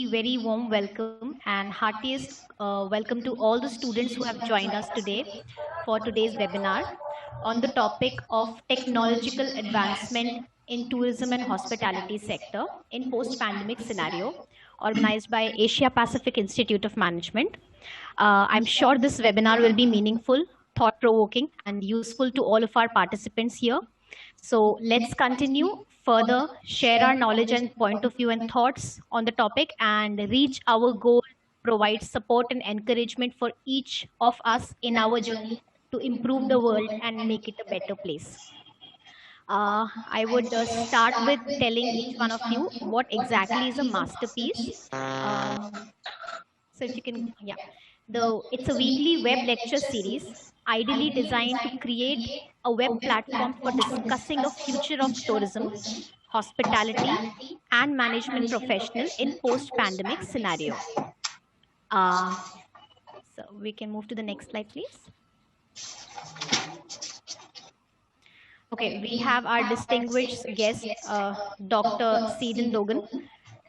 very warm welcome and heartiest welcome to all the students who have joined us today for today's webinar on the topic of technological advancement in tourism and hospitality sector in post-pandemic scenario, organized by Asia Pacific Institute of Management. I'm sure this webinar will be meaningful, thought-provoking, and useful to all of our participants here. So let's continue further, share our knowledge and point of view and thoughts on the topic and reach our goal, provide support and encouragement for each of us in our journey to improve the world and make it a better place. I would start with telling each one of you what exactly is a masterpiece. So if you can, yeah, it's a weekly web lecture series ideally designed to create a web platform for discussing the future of tourism, hospitality, and management professional in post-pandemic scenario. So we can move to the next slide, please. Okay, we have our distinguished guest, Dr. Seden Dogan.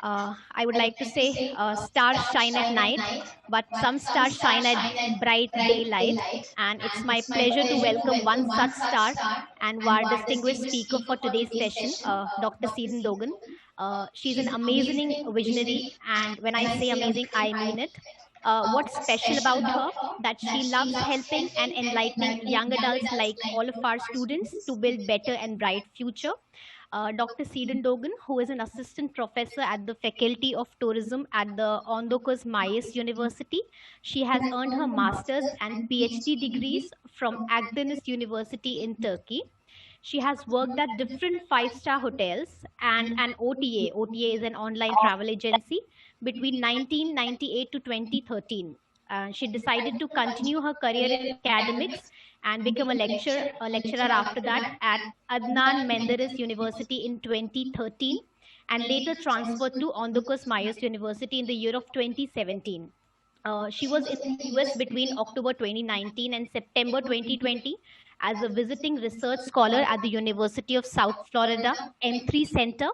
I would like to say stars shine at night, but some stars shine at bright daylight. And it's my pleasure to welcome one such star and our distinguished speaker for today's session, Dr. Seden Dogan. She's an amazing visionary, and when I say amazing, I mean it. What's special about her? That she loves helping and enlightening young adults like all of our students to build better and bright future. Dr. Seden Dogan, who is an assistant professor at the Faculty of Tourism at the ondokuz mayis University. She has earned her master's and PhD degrees from Akdeniz University in Turkey. She has worked at different five-star hotels and an OTA. OTA is an online travel agency between 1998 to 2013. She decided to continue her career in academics and become a lecturer after that at Adnan Menderes University in 2013 and later transferred to ondokuz mayis University in the year of 2017. She was in the US between October 2019 and September 2020 as a visiting research scholar at the University of South Florida M3 Center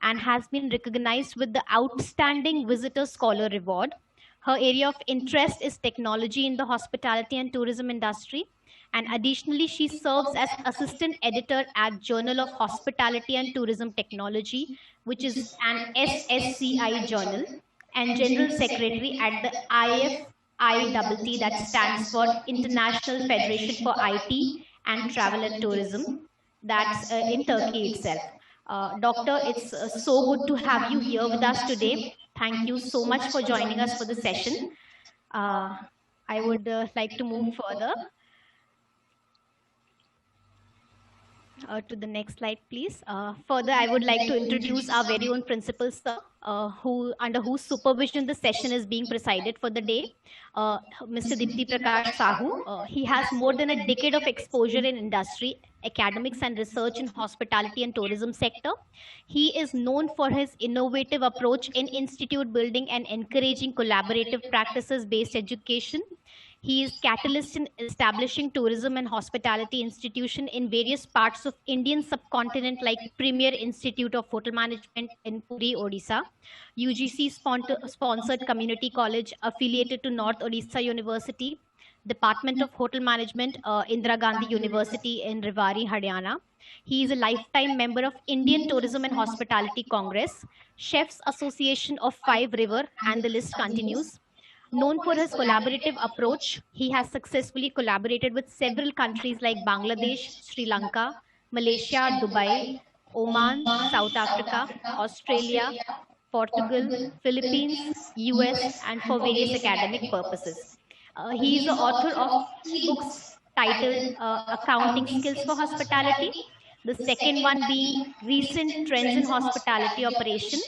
and has been recognized with the Outstanding Visitor Scholar Award. Her area of interest is technology in the hospitality and tourism industry. And additionally, she serves as assistant editor at Journal of Hospitality and Tourism Technology, which is an SSCI journal, and general secretary at the IFITT, that stands for International Federation for IT and Travel and Tourism, that's in Turkey itself. Doctor, it's so good to have you here with us today. Thank you so much for joining us for the session. I would like to move further to the next slide, please. Further, I would like to introduce our very own principal, sir, under whose supervision the session is being presided for the day, Mr. Dipti Prakash Sahu. He has more than a decade of exposure in industry, academics and research in hospitality and tourism sector. He is known for his innovative approach in institute building and encouraging collaborative practices-based education. He is catalyst in establishing tourism and hospitality institution in various parts of Indian subcontinent like Premier Institute of Hotel Management in Puri, Odisha, UGC sponsored community college affiliated to North Odisha University, Department of Hotel Management, Indira Gandhi University in Rewari, Haryana. He is a lifetime member of Indian Tourism and Hospitality Congress, Chefs Association of Five River, and the list continues. Known for his collaborative approach, he has successfully collaborated with several countries like Bangladesh, Sri Lanka, Malaysia, Dubai, Oman, South Africa, Australia, Portugal, Philippines, US, and for various academic purposes. He is the author of three books titled Accounting Skills for Hospitality, the second one being Recent Trends in Hospitality Operation,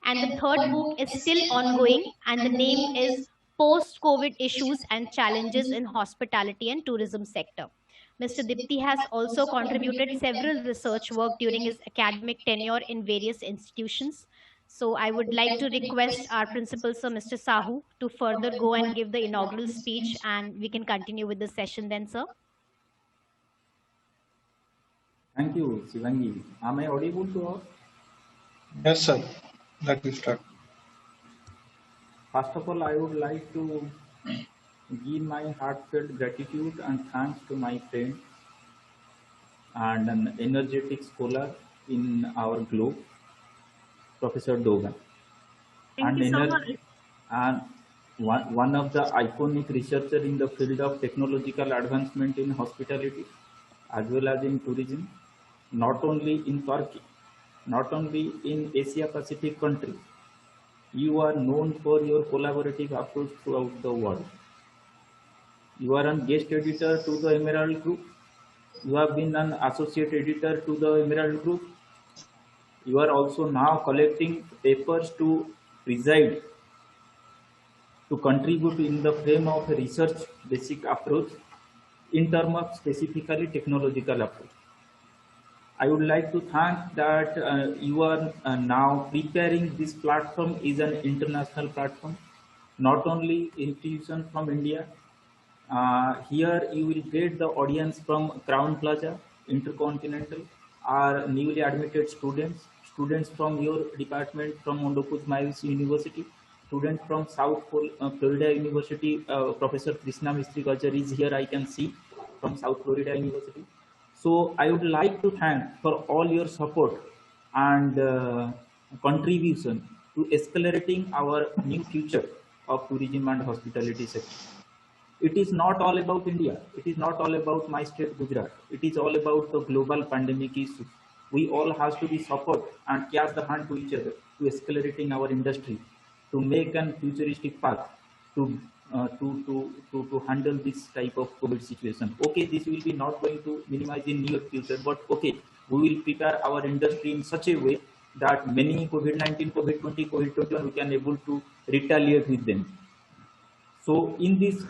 and the third book is still ongoing, and the name is Post-COVID Issues and Challenges in Hospitality and Tourism Sector. Mr. Dipti has also contributed several research work during his academic tenure in various institutions. So I would like to request our principal, Sir Mr. Sahu, to further go and give the inaugural speech, and we can continue with the session then, sir. Thank you, Shivangi. Am I audible to all? Yes, sir. Let me start. First of all, I would like to give my heartfelt gratitude and thanks to my friend and an energetic scholar in our globe, Professor Dogan, Thank and, you so much. and one of the iconic researcher in the field of technological advancement in hospitality as well as in tourism, not only in Turkey, not only in Asia Pacific countries. You are known for your collaborative approach throughout the world. You are a guest editor to the Emerald Group. You have been an associate editor to the Emerald Group. You are also now collecting papers to preside, to contribute in the frame of a research basic approach in terms of specifically technological approach. I would like to thank that you are now preparing this platform is an international platform, not only institution from India. Here you will get the audience from Crown Plaza, Intercontinental, are newly admitted students, students from your department from ondokuz mayis University, students from Florida University, Professor Krishna Mistry Gajar is here, I can see, from South Florida University. So I would like to thank for all your support and contribution to accelerating our new future of tourism and hospitality sector. It is not all about India. It is not all about my state, Gujarat. It is all about the global pandemic issue. We all have to be support and catch the hand to each other to accelerating our industry, to make a futuristic path to to handle this type of COVID situation. Okay, this will be not going to minimize in near future, but okay, we will prepare our industry in such a way that many COVID-19, COVID-20, COVID-21 we can able to retaliate with them. So in this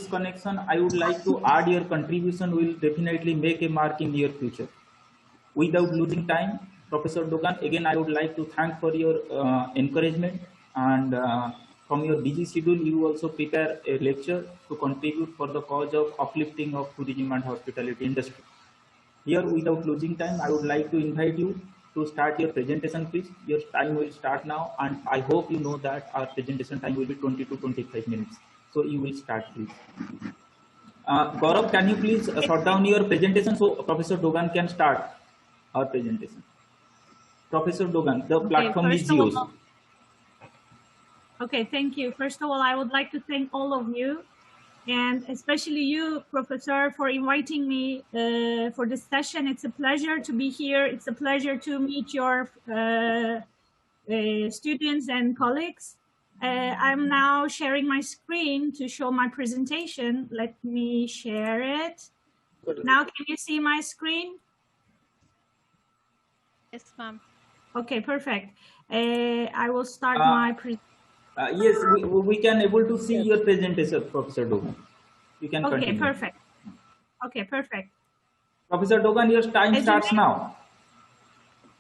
connection, I would like to add your contribution will definitely make a mark in near future. Without losing time, Professor Dogan, again I would like to thank for your encouragement and from your busy schedule, you also prepare a lecture to contribute for the cause of uplifting of tourism and hospitality industry. Here, without losing time, I would like to invite you to start your presentation, please. Your time will start now, and I hope you know that our presentation time will be 20 to 25 minutes. So you will start, please. Gaurav, can you please shut down your presentation so Professor Dogan can start our presentation? Professor Dogan, the platform is yours. Okay, thank you. First of all, I would like to thank all of you, and especially you, Professor, for inviting me for this session. It's a pleasure to be here. It's a pleasure to meet your students and colleagues. I'm now sharing my screen to show my presentation. Let me share it. Now, can you see my screen? Yes, ma'am. Okay, perfect. I will start my presentation. Yes, we can able to see your presentation, Professor Dogan. You can continue. Okay, perfect. Okay, perfect. Professor Dogan, your time starts now.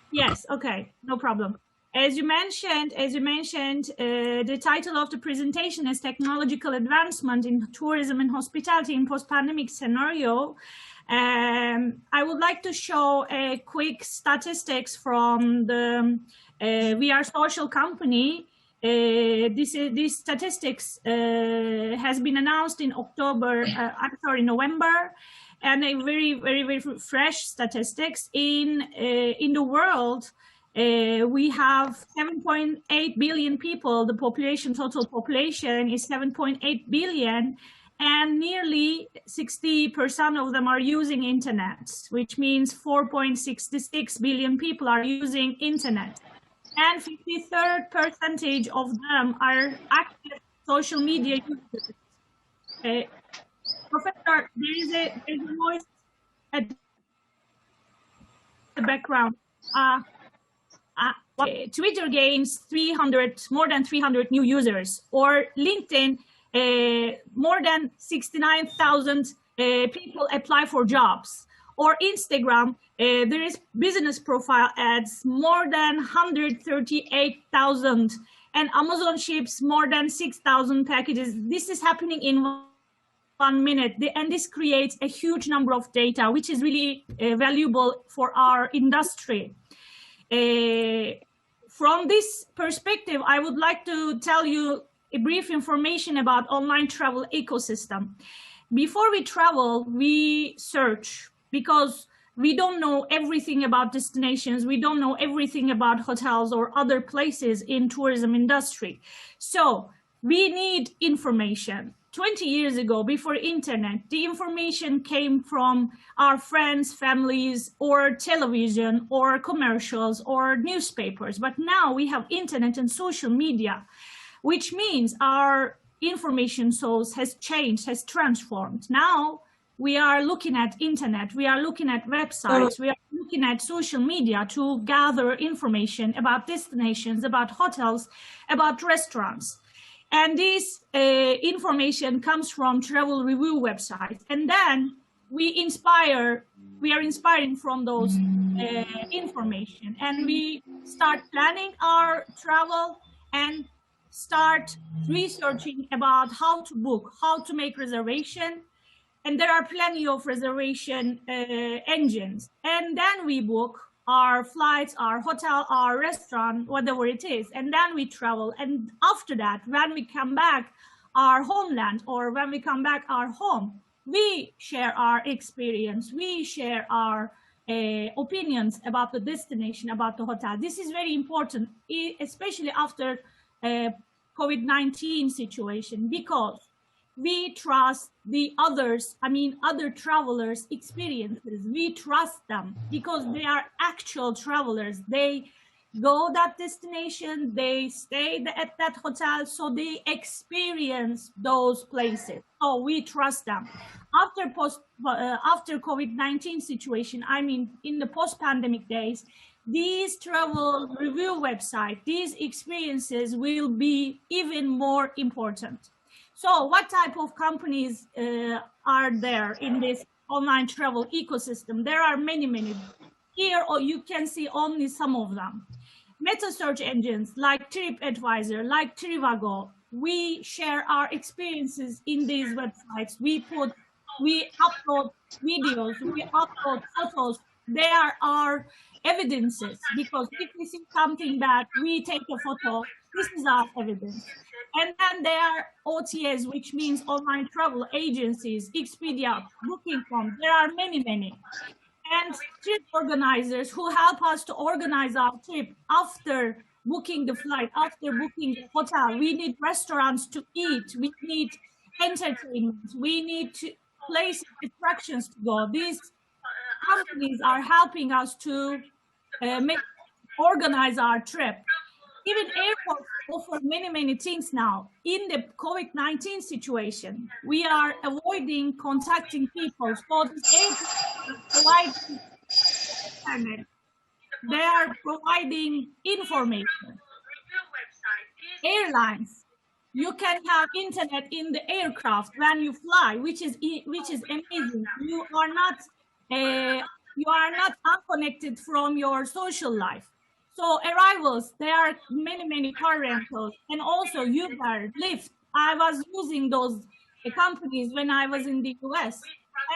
Yes, okay, no problem. As you mentioned, the title of the presentation is Technological Advancement in Tourism and Hospitality in Post-Pandemic Scenario. I would like to show a quick statistics from the We Are Social company. These statistics has been announced in November, and a very fresh statistics in the world. We have 7.8 billion people. The total population is 7.8 billion, and nearly 60% of them are using internet, which means 4.66 billion people are using internet. And 53rd percentage of them are active social media users. Professor, there's a voice at the background. Twitter gains more than 300 new users, or LinkedIn, more than 69,000 people apply for jobs. Or Instagram, there is business profile ads, more than 138,000, and Amazon ships more than 6,000 packages. This is happening in 1 minute, and this creates a huge number of data, which is really valuable for our industry. From this perspective, I would like to tell you a brief information about online travel ecosystem. Before we travel, we search because we don't know everything about destinations. We don't know everything about hotels or other places in tourism industry. So we need information. 20 years ago, before internet, the information came from our friends, families, or television, or commercials, or newspapers. But now we have internet and social media, which means our information source has changed, has transformed. Now we are looking at internet, we are looking at websites, we are looking at social media to gather information about destinations, about hotels, about restaurants. And this information comes from travel review websites. And then we are inspiring from those information. And we start planning our travel and start researching about how to book, how to make reservation. And there are plenty of reservation engines. And then we book our flights, our hotel, our restaurant, whatever it is. And then we travel. And after that, when we come back our homeland, or when we come back our home, we share our experience. We share our opinions about the destination, about the hotel. This is very important, especially after COVID-19 situation, because we trust the others, other travelers' experiences. We trust them because they are actual travelers. They go that destination, they stay at that hotel, so they experience those places. So we trust them. After COVID-19 situation, in the post-pandemic days, these travel review websites, these experiences will be even more important. So what type of companies are there in this online travel ecosystem? There are many, many. Here, or you can see only some of them. Meta search engines like TripAdvisor, like Trivago, we share our experiences in these websites. We upload videos, we upload photos. There are evidences, because if we see something bad, we take a photo. This is our evidence. And then there are OTAs, which means online travel agencies, Expedia, Booking.com. There are many, many. And trip organizers who help us to organize our trip after booking the flight, after booking the hotel. We need restaurants to eat. We need entertainment. We need places, attractions to go. These companies are helping us to organize our trip. Even airports offer many, many things now. In the COVID-19 situation, we are avoiding contacting people. So these airports provide internet. They are providing information. Airlines, you can have internet in the aircraft when you fly, which is amazing. You are not unconnected from your social life. So arrivals, there are many, many car rentals, and also Uber, Lyft. I was using those companies when I was in the US.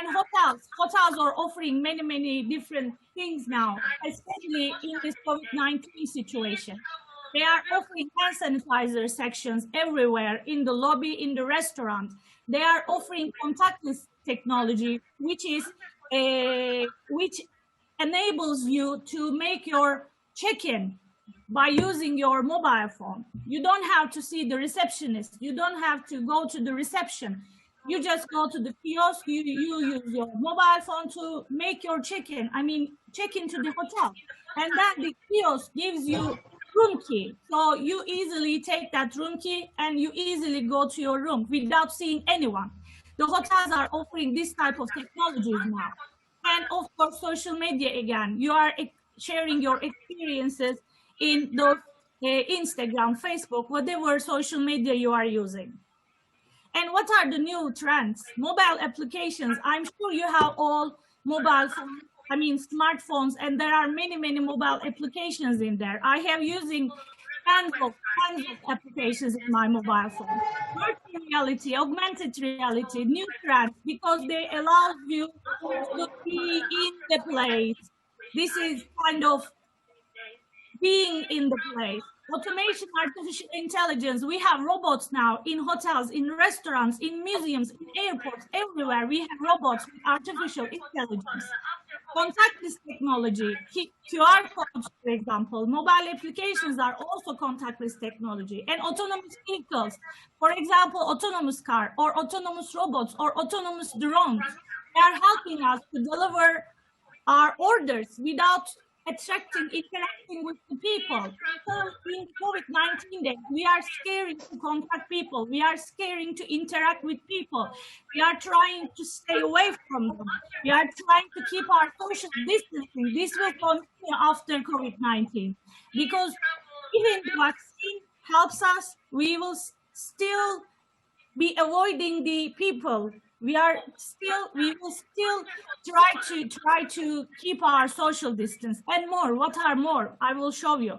And hotels are offering many, many different things now, especially in this COVID-19 situation. They are offering hand sanitizer sections everywhere, in the lobby, in the restaurant. They are offering contactless technology, which enables you to make your check-in by using your mobile phone. You don't have to see the receptionist. You don't have to go to the reception. You just go to the kiosk. You use your mobile phone to make your check-in. Check into the hotel. And then the kiosk gives you room key. So you easily take that room key and you easily go to your room without seeing anyone. The hotels are offering this type of technologies now. And of course, social media again. You are sharing your experiences in those Instagram, Facebook, whatever social media you are using. And what are the new trends? Mobile applications. I'm sure you have all mobile phones, smartphones, and there are many, many mobile applications in there. I have using tons of applications in my mobile phone. Virtual reality, augmented reality, new trends, because they allow you to be in the place. This is kind of being in the place. automation, artificial intelligence. We have robots now in hotels, in restaurants, in museums, in airports, everywhere. We have robots with artificial intelligence. Contactless technology, QR codes, for example, mobile applications are also contactless technology, and autonomous vehicles, for example, autonomous car or autonomous robots or autonomous drones, they are helping us to deliver our orders without interacting with the people. Because in COVID-19 days, we are scaring to contact people. We are scaring to interact with people. We are trying to stay away from them. We are trying to keep our social distancing. This will continue after COVID-19 because even the vaccine helps us, we will still be avoiding the people. We will still try to keep our social distance and more. What are more? I will show you.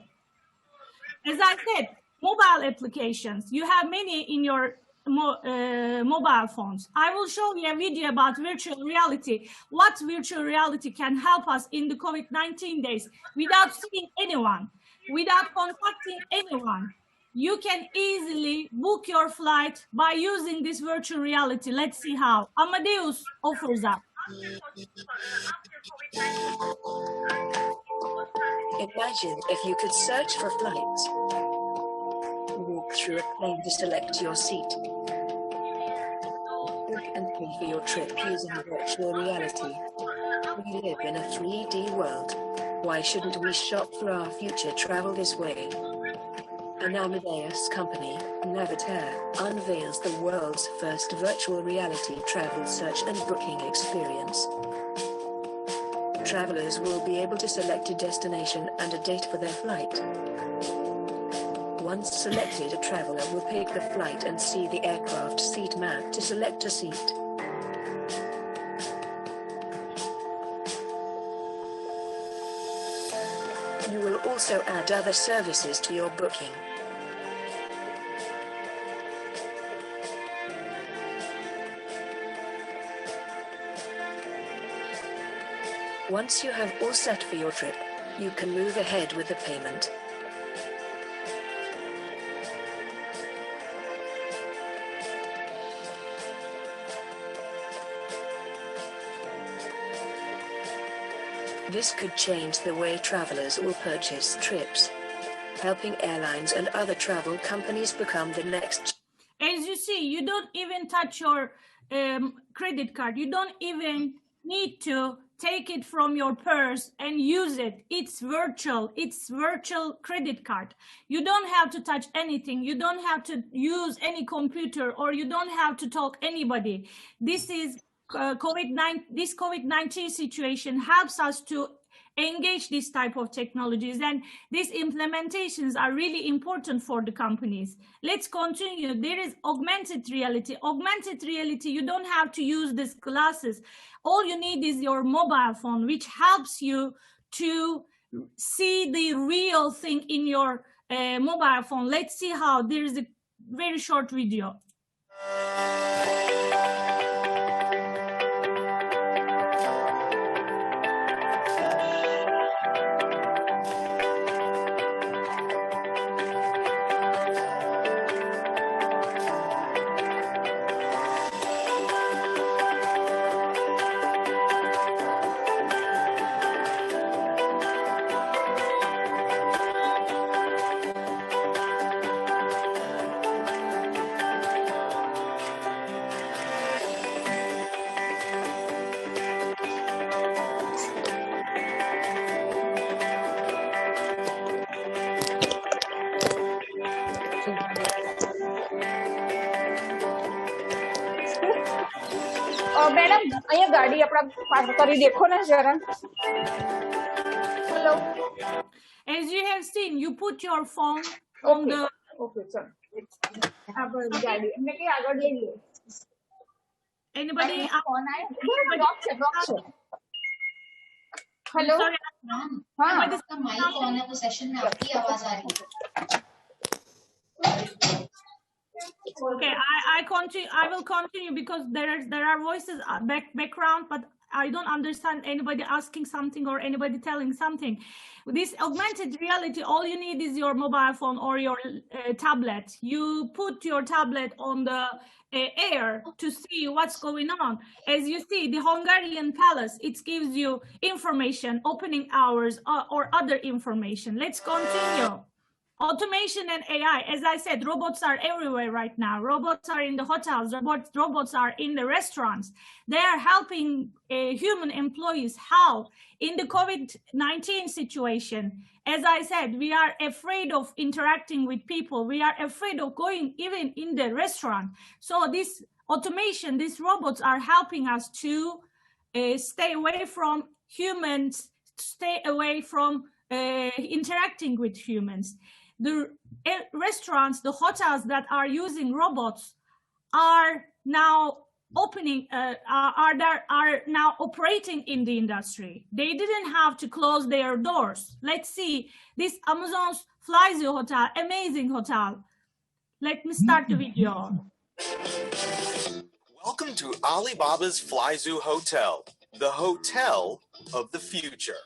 As I said, mobile applications. You have many in your mobile phones. I will show you a video about virtual reality. What virtual reality can help us in the COVID-19 days without seeing anyone, without contacting anyone. You can easily book your flight by using this virtual reality. Let's see how. Amadeus offers that. Imagine if you could search for flights, walk through a plane to select your seat, book and pay for your trip using virtual reality. We live in a 3D world. Why shouldn't we shop for our future travel this way? An Amadeus company, Navitaire, unveils the world's first virtual reality travel search and booking experience. Travelers will be able to select a destination and a date for their flight. Once selected, a traveler will pick the flight and see the aircraft seat map to select a seat. You will also add other services to your booking. Once you have all set for your trip, you can move ahead with the payment. This could change the way travelers will purchase trips, helping airlines and other travel companies become the next. As you see, you don't even touch your credit card. You don't even need to take it from your purse and use it. It's virtual credit card. You don't have to touch anything. You don't have to use any computer, or you don't have to talk anybody. This is COVID-19 situation helps us to engage this type of technologies, and these implementations are really important for the companies. Let's continue. There is augmented reality. Augmented reality, you don't have to use these glasses. All you need is your mobile phone, which helps you to see the real thing in your mobile phone. Let's see how. There is a very short video. Madam અહીંયા ગાડી આપડા park કરી દેખો ને જરા. Hello. As you have seen, you put your phone on the. Okay, sir. આપણે ગાડી એમને કે આગળ લઈ લો. Anybody? ફોન આયો. બ્લોક છે. હેલો. हाँ, आपका माइक ऑन है तो सेशन में आपकी आवाज आ रही है. Okay, I will continue because there are voices background, but I don't understand anybody asking something or anybody telling something. This augmented reality, all you need is your mobile phone or your tablet. You put your tablet on the air to see what's going on. As you see, the Hungarian palace, it gives you information, opening hours, or other information. Let's continue. Automation and AI, as I said, robots are everywhere right now. Robots are in the hotels, robots are in the restaurants. They are helping human employees. How? In the COVID-19 situation, as I said, we are afraid of interacting with people. We are afraid of going even in the restaurant. So this automation, these robots are helping us to stay away from humans, stay away from interacting with humans. The restaurants, the hotels that are using robots are now opening, are now operating in the industry. They didn't have to close their doors. Let's see this Amazon's Flyzoo hotel, amazing hotel. Let me start the video. Welcome to Alibaba's Flyzoo Hotel, the hotel of the future.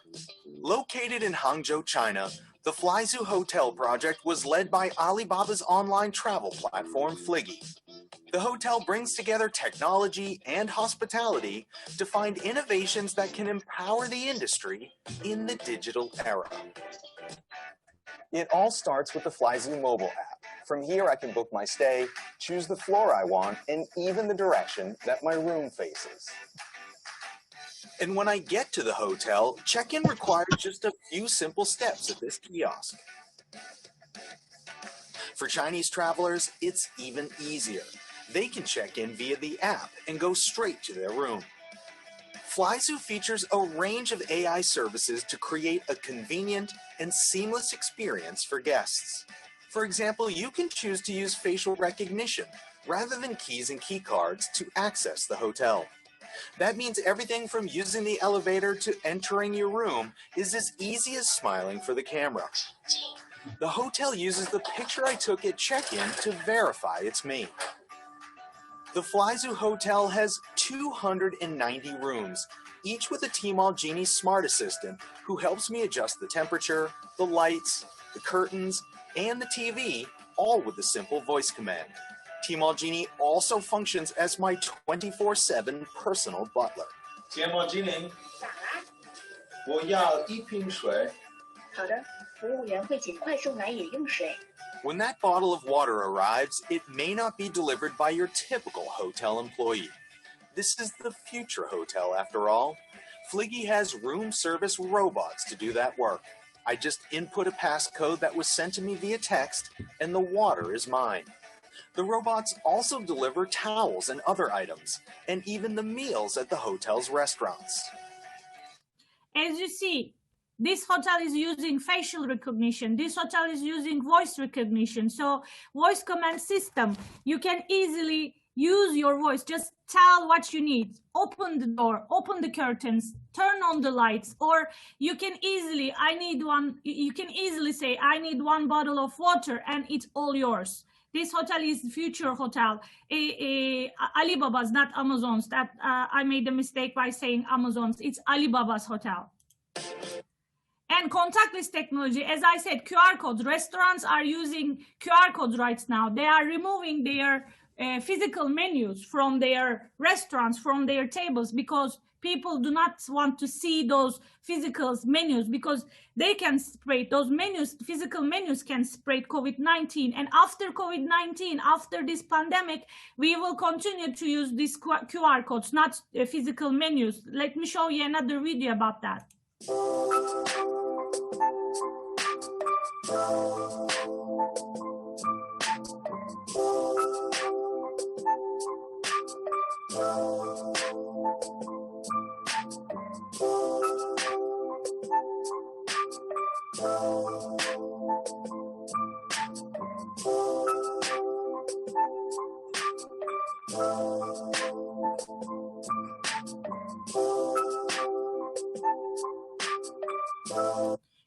Located in Hangzhou, China, the Flyzoo Hotel project was led by Alibaba's online travel platform, Fliggy. The hotel brings together technology and hospitality to find innovations that can empower the industry in the digital era. It all starts with the Flyzoo mobile app. From here, I can book my stay, choose the floor I want, and even the direction that my room faces. And when I get to the hotel, check-in requires just a few simple steps at this kiosk. For Chinese travelers, it's even easier. They can check in via the app and go straight to their room. Flyzoo features a range of AI services to create a convenient and seamless experience for guests. For example, you can choose to use facial recognition rather than keys and key cards to access the hotel. That means everything from using the elevator to entering your room is as easy as smiling for the camera. The hotel uses the picture I took at check-in to verify it's me. The Flyzoo Hotel has 290 rooms, each with a Tmall Genie smart assistant who helps me adjust the temperature, the lights, the curtains, and the TV, all with a simple voice command. Tmall Genie also functions as my 24/7 personal butler. Tmall Genie, 我要一瓶水。好的，服务员会尽快送来饮用水。 When that bottle of water arrives, it may not be delivered by your typical hotel employee. This is the future hotel, after all. Fliggy has room service robots to do that work. I just input a passcode that was sent to me via text, and the water is mine. The robots also deliver towels and other items, and even the meals at the hotel's restaurants. As you see, this hotel is using facial recognition. This hotel is using voice recognition. So voice command system, you can easily use your voice. Just tell what you need. Open the door, open the curtains, turn on the lights, or you can easily, you can easily say, I need one bottle of water, and it's all yours. This hotel is future hotel. Alibaba's, not Amazon's. That I made a mistake by saying Amazon's. It's Alibaba's hotel. And contactless technology, as I said, QR codes. Restaurants are using QR codes right now. They are removing their physical menus from their restaurants, from their tables, because people do not want to see those physical menus, because they can spread those menus, physical menus can spread COVID-19. And after COVID-19, after this pandemic, we will continue to use these QR codes, not physical menus. Let me show you another video about that.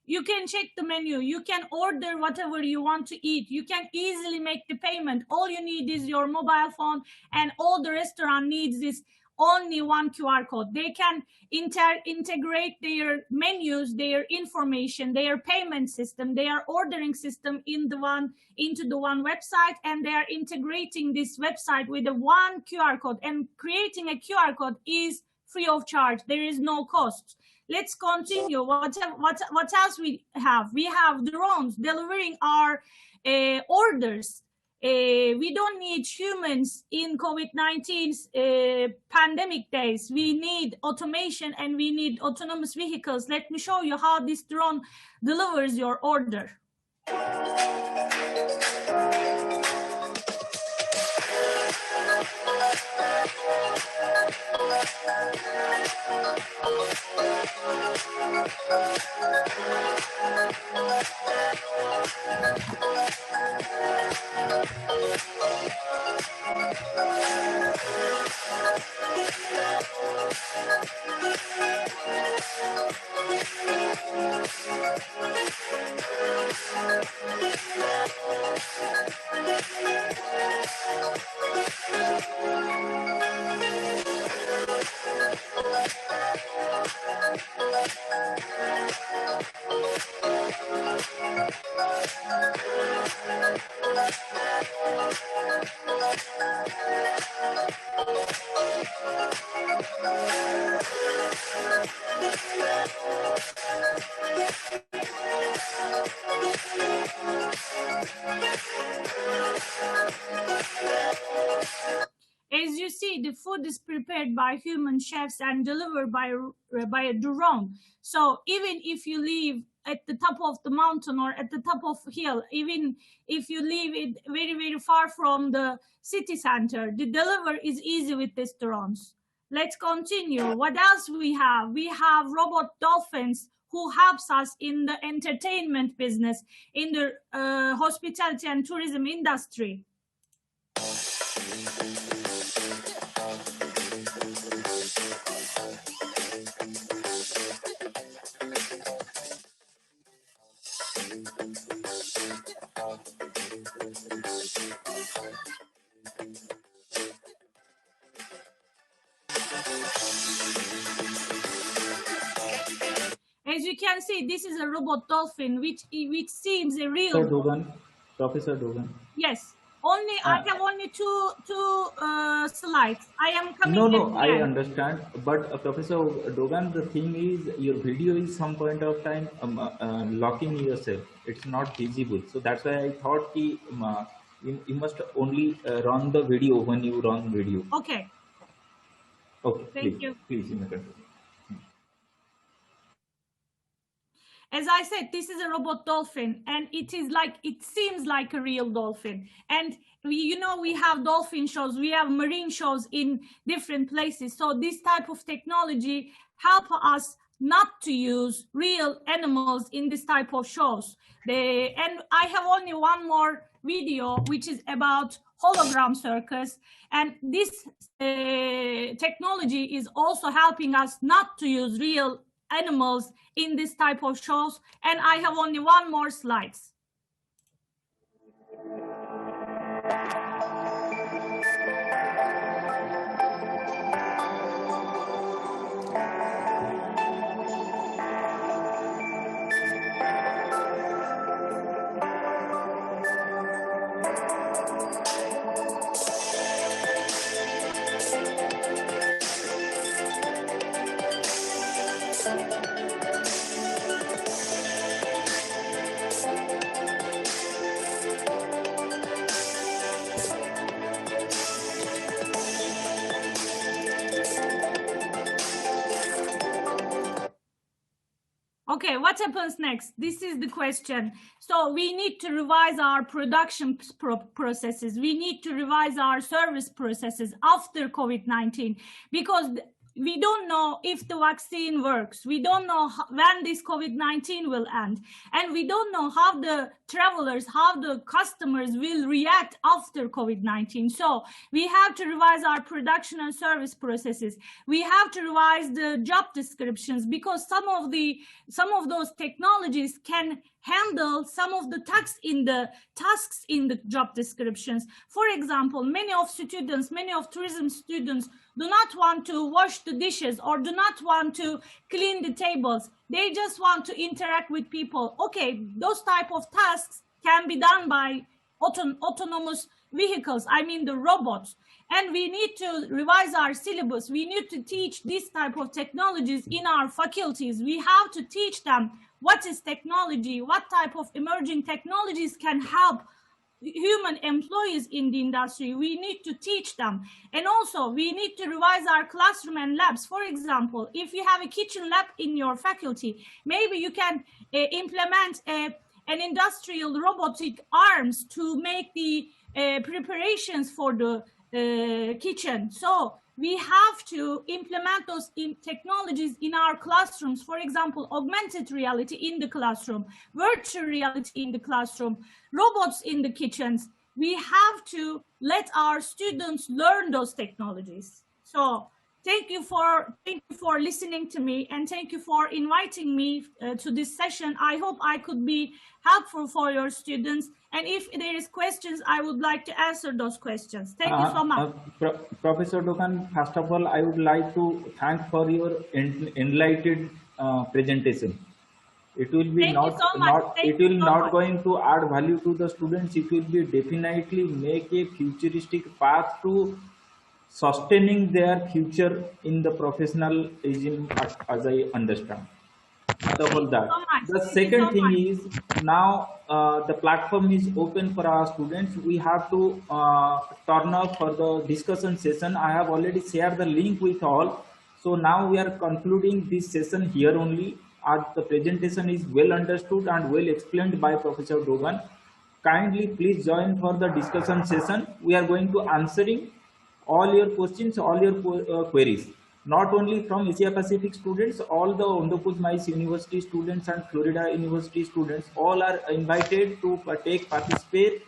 You can check the menu. You can order whatever you want to eat. You can easily make the payment. All you need is your mobile phone, and all the restaurant needs is only one QR code. They can integrate their menus, their information, their payment system, their ordering system into the one website, and they are integrating this website with the one QR code. And creating a QR code is free of charge. There is no cost. Let's continue. What else we have? We have drones delivering our orders. We don't need humans in COVID-19 pandemic days. We need automation and we need autonomous vehicles. Let me show you how this drone delivers your order. As you see, the food is prepared by human chefs and delivered by a drone. So even if you live at the top of the mountain or at the top of a hill, even if you live it very, very far from the city center, the delivery is easy with these drones. Let's continue. What else we have? We have robot dolphins who helps us in the entertainment business, in the hospitality and tourism industry. As you can see, this is a robot dolphin, which seems a real. Professor Dogan. Yes. I have only two slides. I am coming. No, I understand. But Professor Dogan, the thing is, your video is some point of time locking yourself. It's not visible. So that's why I thought you must only run the video when you run video. Okay. Okay. Thank you. Please. As I said, this is a robot dolphin, and it seems like a real dolphin. And we have dolphin shows, we have marine shows in different places. So this type of technology help us not to use real animals in this type of shows. And I have only one more video, which is about hologram circus. And this technology is also helping us not to use real animals in this type of shows. And I have only one more slides. Okay, what happens next? This is the question. So we need to revise our production processes. We need to revise our service processes after COVID-19, because we don't know if the vaccine works. We don't know when this COVID-19 will end. And we don't know how the travelers, how the customers will react after COVID-19. So we have to revise our production and service processes. We have to revise the job descriptions, because some of those technologies can handle some of the tasks in the job descriptions. For example, many of tourism students do not want to wash the dishes or do not want to clean the tables. They just want to interact with people. Okay, those type of tasks can be done by autonomous vehicles, I mean the robots. And we need to revise our syllabus. We need to teach this type of technologies in our faculties. We have to teach them what is technology, what type of emerging technologies can help human employees in the industry. We need to teach them. And also we need to revise our classroom and labs. For example, if you have a kitchen lab in your faculty, maybe you can implement an industrial robotic arms to make the preparations for the kitchen. So we have to implement those technologies in our classrooms. For example, augmented reality in the classroom, virtual reality in the classroom, robots in the kitchens. We have to let our students learn those technologies. So thank you for listening to me, and thank you for inviting me to this session. I hope I could be helpful for your students. And if there is questions, I would like to answer those questions. Thank you so much. Professor Dogan, first of all, I would like to thank for your enlightened presentation. It will be not going to add value to the students. It will be definitely make a futuristic path to sustaining their future in the professionalism, as I understand. The second thing is, now the platform is open for our students. We have to turn up for the discussion session. I have already shared the link with all. So now we are concluding this session here only, as the presentation is well understood and well explained by Professor Dogan. Kindly please join for the discussion session. We are going to answering all your questions, all your queries. Not only from Asia Pacific students, all the ondokuz mayis University students and Florida University students, all are invited to participate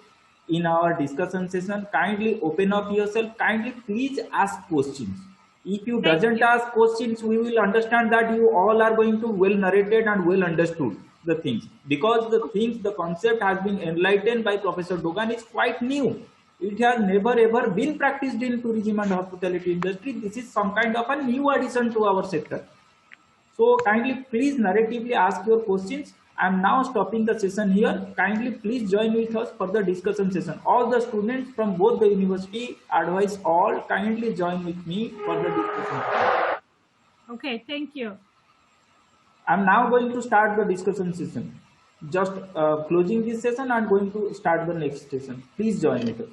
in our discussion session. Kindly open up yourself. Kindly please ask questions. If you doesn't ask questions, we will understand that you all are going to well narrated and well understood the things, because the concept has been enlightened by Professor Dogan is quite new. It has never ever been practiced in tourism and hospitality industry. This is some kind of a new addition to our sector. So kindly please narratively ask your questions. I am now stopping the session here. Kindly please join with us for the discussion session. All the students from both the university, advise all kindly join with me for the discussion. Okay, thank you. I am now going to start the discussion session. Just closing this session and going to start the next session. Please join with us.